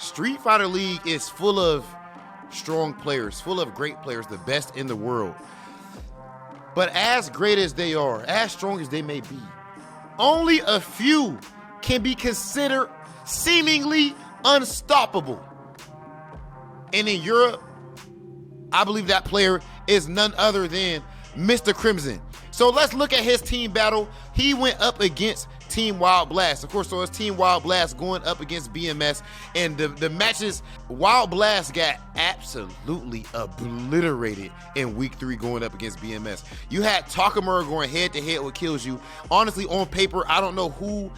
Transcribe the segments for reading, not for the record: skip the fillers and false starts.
Street Fighter League is full of strong players, full of great players, the best in the world. But as great as they are, as strong as they may be, only a few can be considered seemingly unstoppable. And in Europe, I believe that player is none other than Mr. Crimson. So let's look at his team battle. He went up against Team Wild Blast. Of course, so it's Team Wild Blast going up against BMS. And the matches, Wild Blast got absolutely obliterated in week 3 going up against BMS. You had Takamura going head-to-head with Kills You. Honestly, on paper, I don't know who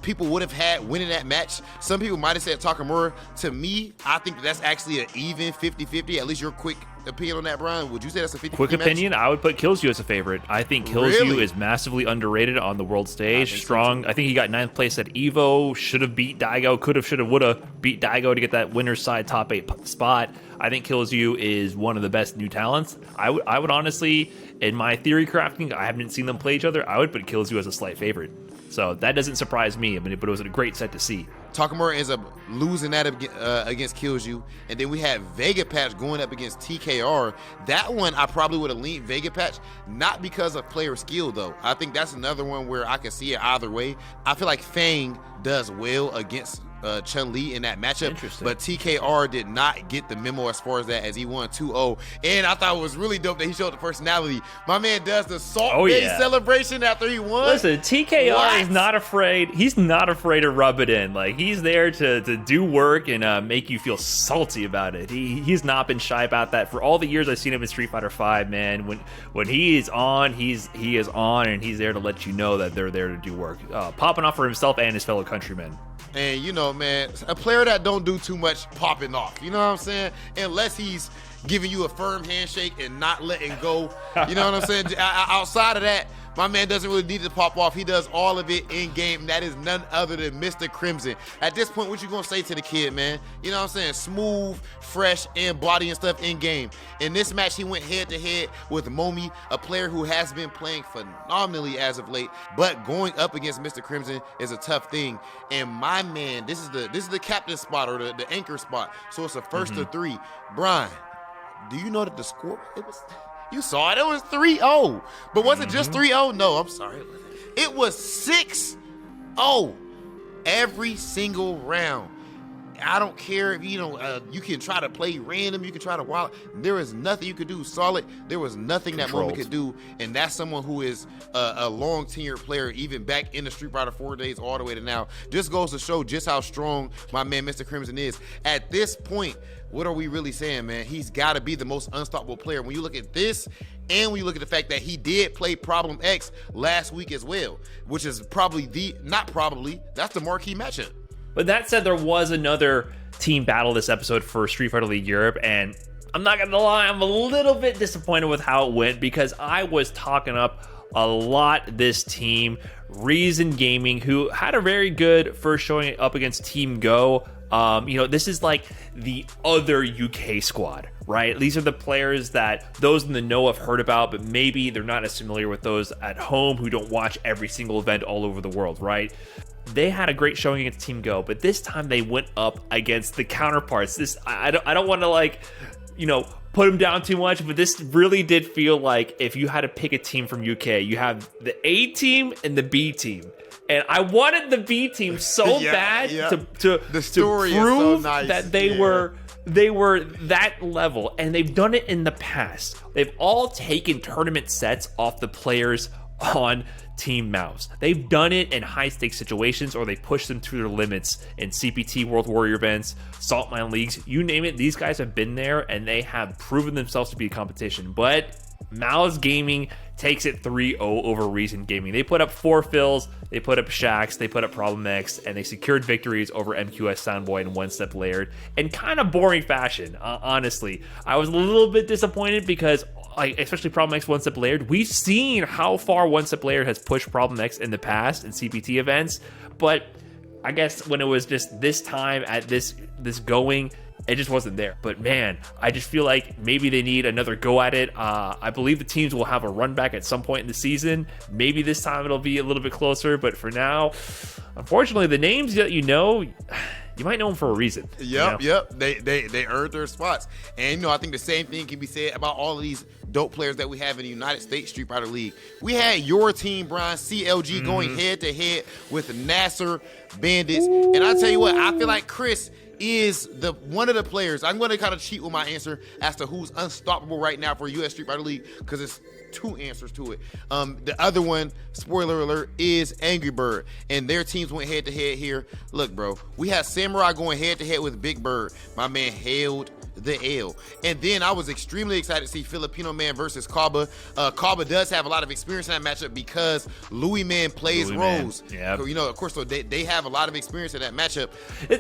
people would have had winning that match. Some people might have said Takamura. To me, I think that's actually an even 50-50. At least your quick opinion on that, Brian. Would you say that's a 50-50 Quick opinion, match? I would put Kills You as a favorite. I think Kills You is massively underrated on the world stage. Strong. I think he got 9th place at EVO. Should have beat Daigo. Could have, should have, would have beat Daigo to get that winner's side top 8 spot. I think Kills You is one of the best new talents. I would honestly, in my theory crafting, I haven't seen them play each other. I would put Kills You as a slight favorite. So that doesn't surprise me, but it was a great set to see. Takamura ends up losing that against Kills You. And then we had Vega Patch going up against TKR. That one, I probably would have leaned Vega Patch, not because of player skill, though. I think that's another one where I can see it either way. I feel like Fang does well against Chun-Li in that matchup, but TKR did not get the memo as far as that, as he won 2-0. And I thought it was really dope that he showed the personality. My man does the Salt Bay celebration after he won. Listen, TKR is not afraid. He's not afraid to rub it in. Like, he's there to do work and make you feel salty about it. He's not been shy about that for all the years I've seen him in Street Fighter V, man. When he is on, he is on, and he's there to let you know that they're there to do work. Popping off for himself and his fellow countrymen. And, you know, man, a player that don't do too much popping off, you know what I'm saying? Unless he's giving you a firm handshake and not letting go, you know what I'm saying? Outside of that, my man doesn't really need to pop off. He does all of it in game. That is none other than Mr. Crimson. At this point, what you gonna say to the kid, man? You know what I'm saying? Smooth, fresh, and body and stuff in game. In this match, he went head to head with Momi, a player who has been playing phenomenally as of late. But going up against Mr. Crimson is a tough thing. And my man, this is the captain spot, or the anchor spot. So it's a first to 3. Brian, do you know that the score? You saw it. It was 3-0. But was it just 3-0? No, I'm sorry. It was 6-0 every single round. I don't care if you can try to play random, you can try to wild. There is nothing you could do solid. There was nothing that Momi could do, and that's someone who is a long tenured player, even back in the Street Fighter 4 days all the way to now. Just goes to show just how strong my man Mr. Crimson is. At this point, what are we really saying, man? He's got to be the most unstoppable player. When you look at this, and when you look at the fact that he did play Problem X last week as well, which is probably that's the marquee matchup. But that said, there was another team battle this episode for Street Fighter League Europe, and I'm not gonna lie, I'm a little bit disappointed with how it went, because I was talking up a lot this team, Reason Gaming, who had a very good first showing up against Team Go. This is like the other UK squad, right? These are the players that those in the know have heard about, but maybe they're not as familiar with those at home who don't watch every single event all over the world, right? They had a great showing against Team Go, but this time they went up against the counterparts. I don't want to put them down too much, but this really did feel like if you had to pick a team from UK, you have the A team and the B team. And I wanted the B team so bad to prove so nice. That they were that level, and they've done it in the past. They've all taken tournament sets off the players on Team Mouse. They've done it in high stakes situations, or they push them to their limits in CPT World Warrior events, Salt Mine Leagues, you name it. These guys have been there and they have proven themselves to be a competition. But Mouse Gaming takes it 3-0 over Reason Gaming. They put up 4 fills, they put up Shacks, they put up Problem X, and they secured victories over MQS Soundboy and One Step Layered in kind of boring fashion, honestly. I was a little bit disappointed because, especially Problem X, One Step Layered, we've seen how far One Step Layered has pushed Problem X in the past in CPT events, but I guess when it was just this time at this going, it just wasn't there. But man, I just feel like maybe they need another go at it. I believe the teams will have a run back at some point in the season. Maybe this time it'll be a little bit closer, but for now, unfortunately, the names that you might know them for a reason. Yep, you know? yep. They earned their spots. And, I think the same thing can be said about all of these dope players that we have in the United States Street Fighter League. We had your team, Brian, CLG, going head-to-head with Nasser Bandits. Ooh. And I tell you what, I feel like Chris is one of the players. I'm going to kind of cheat with my answer as to who's unstoppable right now for US Street Fighter League, because it's 2 answers to it. The other one, spoiler alert, is Angry Bird, and their teams went head to head here. Look, bro, we had Samurai going head to head with Big Bird. My man held the L. And then I was extremely excited to see Filipino Man versus Kaba. Kaba does have a lot of experience in that matchup because Louis Man plays Rose. Yeah. Of course, so they have a lot of experience in that matchup.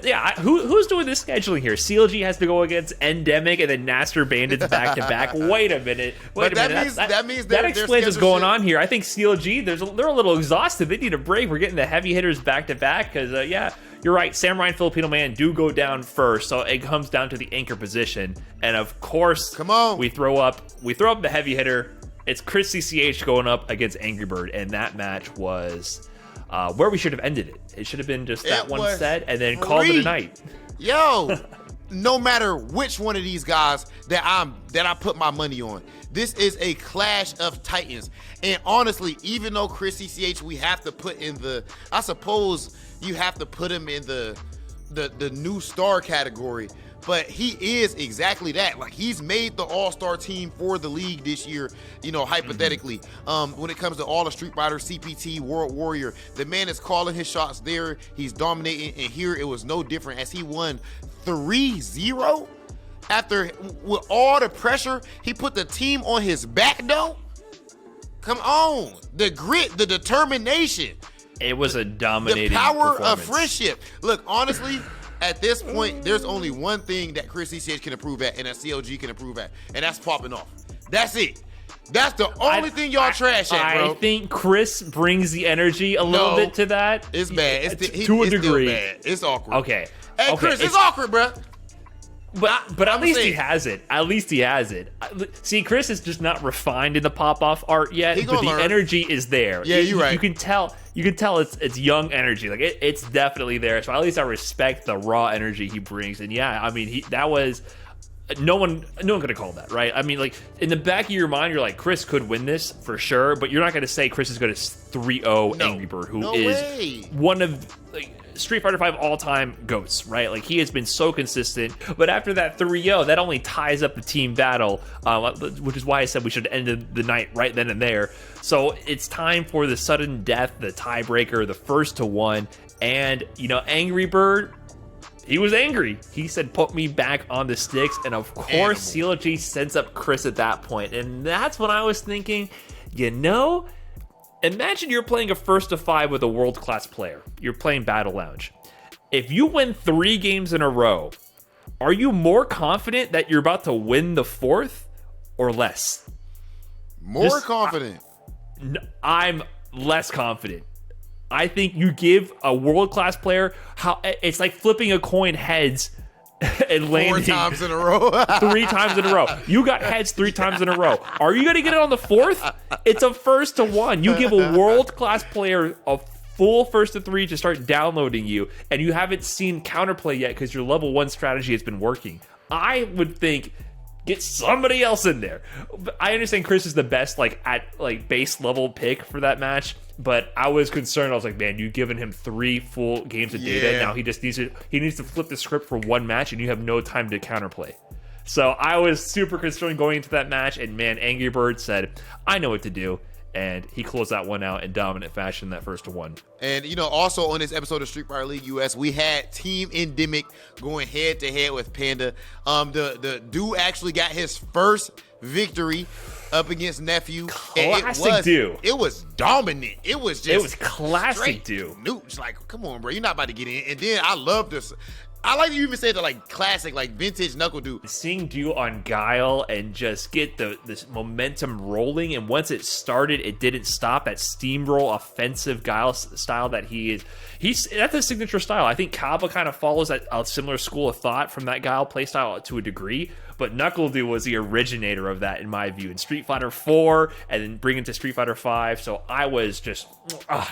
Yeah, who's doing this scheduling here? CLG has to go against Endemic and then Nasser Bandits back to back. Wait a minute. That explains what's going on here. I think CLG, they're a little exhausted. They need a break. We're getting the heavy hitters back to back because, you're right. Samurai and Filipino Man do go down first, so it comes down to the anchor position. And of course, come on, we throw up the heavy hitter. It's Chris CCH going up against Angry Bird, and that match was where we should have ended it. It should have been just that one set, and then called it a night. Yo, no matter which one of these guys that I put my money on, this is a clash of titans. And honestly, even though Chris CCH, we have to put in I suppose you have to put him in the new star category, but he is exactly that. Like, he's made the all-star team for the league this year, hypothetically. When it comes to all the Street Fighter, CPT, World Warrior, the man is calling his shots there. He's dominating, and here it was no different as he won 3-0. After, with all the pressure, he put the team on his back, though. Come on. The grit, the determination. It was a dominating the power performance. Of friendship. Look, honestly, at this point, there's only one thing that Chris CCH can improve at and that CLG can improve at, and that's popping off. That's it. That's the only thing y'all trash at, bro. I think Chris brings the energy a little bit to that. It's bad. To a degree. Bad. It's awkward. Okay. Hey, Chris, it's awkward, bro. But at least he has it. At least he has it. See, Chris is just not refined in the pop-off art yet, but the energy is there. Yeah, you're right. You can tell it's young energy. Like it's definitely there. So at least I respect the raw energy he brings. And yeah, I mean, that was no one could have called that, right? I mean, like in the back of your mind, you're like, Chris could win this for sure, but you're not going to say Chris is going to 3-0 Angry Bird, who is one of Street Fighter V all-time goats, right? Like, he has been so consistent. But after that 3-0, that only ties up the team battle, which is why I said we should have ended the night right then and there. So it's time for the sudden death, the tiebreaker, the first to one. And, Angry Bird, he was angry. He said, put me back on the sticks. And of course, CLG sends up Chris at that point. And that's when I was thinking, imagine you're playing a first to 5 with a world-class player. You're playing Battle Lounge. If you win 3 games in a row, are you more confident that you're about to win the 4th or less? More confident. I'm less confident. I think you give a world-class player it's like flipping a coin heads and landing 4 times in a row. 3 times in a row. You got heads 3 times in a row. Are you going to get it on the 4th? It's a first to 1. You give a world-class player a full first to 3 to start downloading you, and you haven't seen counterplay yet because your level 1 strategy has been working. I would think, get somebody else in there. I understand Chris is the best at base level pick for that match, but I was concerned. I was like, man, you've given him 3 full games of data. Now he just needs to flip the script for 1 match, and you have no time to counterplay. So I was super concerned going into that match, and man, Angry Bird said, I know what to do. And he closed that one out in dominant fashion, that first to 1. And, also on this episode of Street Fighter League US, we had Team Endemic going head-to-head with Panda. The dude actually got his first victory up against Nephew. Classic dude. It was dominant. It was classic dude. Newts. Like, come on, bro. You're not about to get in. And then I love this. I like you even said the classic, vintage Knuckle Dude. Seeing Dew on Guile and just get this momentum rolling, and once it started, it didn't stop. That steamroll offensive Guile style that that's his signature style. I think Kaba kind of follows a similar school of thought from that Guile playstyle to a degree, but Knuckle Dew was the originator of that in my view in Street Fighter 4 and then bring it to Street Fighter 5. So I was just,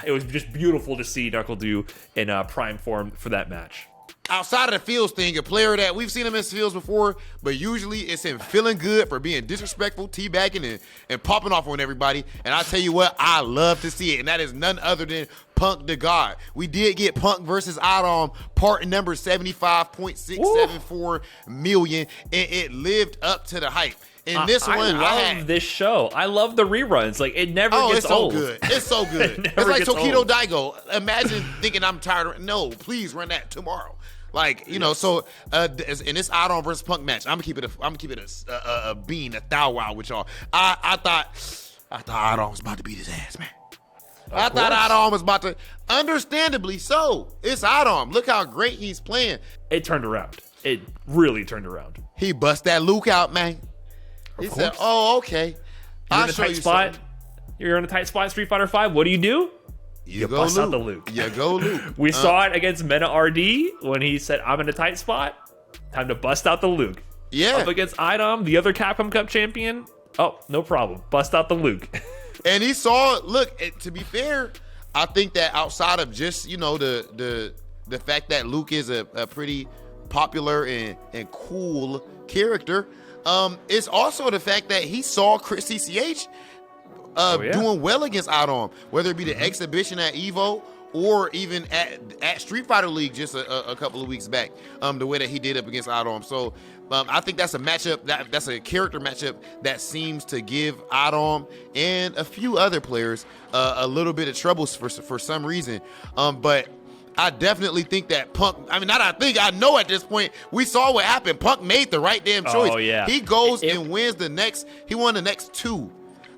it was just beautiful to see Knuckle Dew in prime form for that match. outside of the Fields thing, a player that we've seen him in Fields before, but usually it's him feeling good for being disrespectful, teabagging, and popping off on everybody. And I tell you what, I love to see it, and that is none other than Punk the God. We did get Punk versus Adam, part number 75.674 million, and it lived up to the hype. In this one, I love this show. I love the reruns. Like, it never gets it's so old. good. It's so good. It's like Tokido Daigo. Imagine thinking I'm tired. No, please run that tomorrow. Like, you know, so in this Adam versus Punk match, I'm gonna keep it a bean, a thou wow with y'all. I thought Adam was about to beat his ass, man. I thought Adam was about to, understandably so. It's Adam. Look how great he's playing. It turned around. It really turned around. He bust that Luke out, man. He said, "Oh, okay. You're in a tight spot. You're in a tight spot in Street Fighter V. What do do? You go bust Luke. out the Luke. You go Luke. We saw it against Meta RD when he said, I'm in a tight spot. Time to bust out the Luke. Yeah. Up against Idom, the other Capcom Cup champion. Oh, no problem. Bust out the Luke. And he saw, look, to be fair, I think that outside of just, you know, the fact that Luke is a pretty popular and cool character, it's also the fact that he saw Chris CCH doing well against Adam, whether it be the exhibition at Evo or even at Street Fighter League just a couple of weeks back, the way that he did up against Adam. So I think that's a matchup, that's a character matchup that seems to give Adam and a few other players a little bit of trouble for some reason. But I definitely think that Punk, I know at this point, we saw what happened. Punk made the right damn choice. Oh, yeah. He goes and wins he won the next two.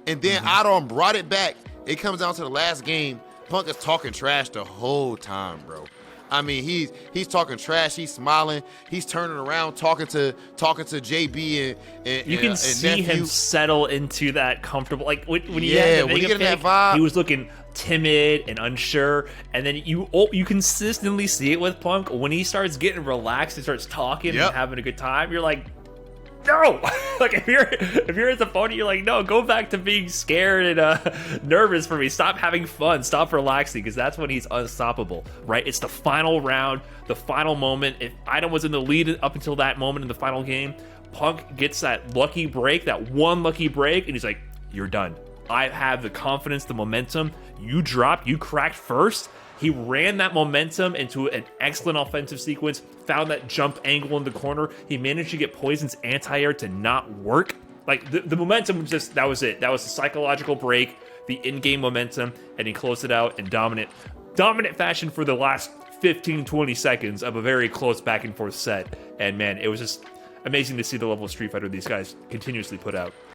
And then Adam brought it back. It comes down to the last game. Punk is talking trash the whole time, bro. I mean, he's talking trash. He's smiling. He's turning around, talking to JB and you can see nephew. him settle into that comfortable. Like when he when he get in that vibe, he was looking timid and unsure. And then you consistently see it with Punk when he starts getting relaxed and starts talking and having a good time. You're like, no. Like if you're as a opponent, you're like, no, go back to being scared and nervous for me. Stop having fun. Stop relaxing, because that's when he's unstoppable, right? It's the final round, the final moment. If Idom was in the lead up until that moment in the final game, Punk gets that lucky break, that one lucky break, and he's like, you're done. I have the confidence, the momentum. You dropped, you cracked first. He ran that momentum into an excellent offensive sequence, found that jump angle in the corner. He managed to get Poison's anti-air to not work. Like, the momentum was just, that was it. That was the psychological break, the in-game momentum, and he closed it out in dominant fashion for the last 15, 20 seconds of a very close back and forth set. And man, it was just amazing to see the level of Street Fighter these guys continuously put out.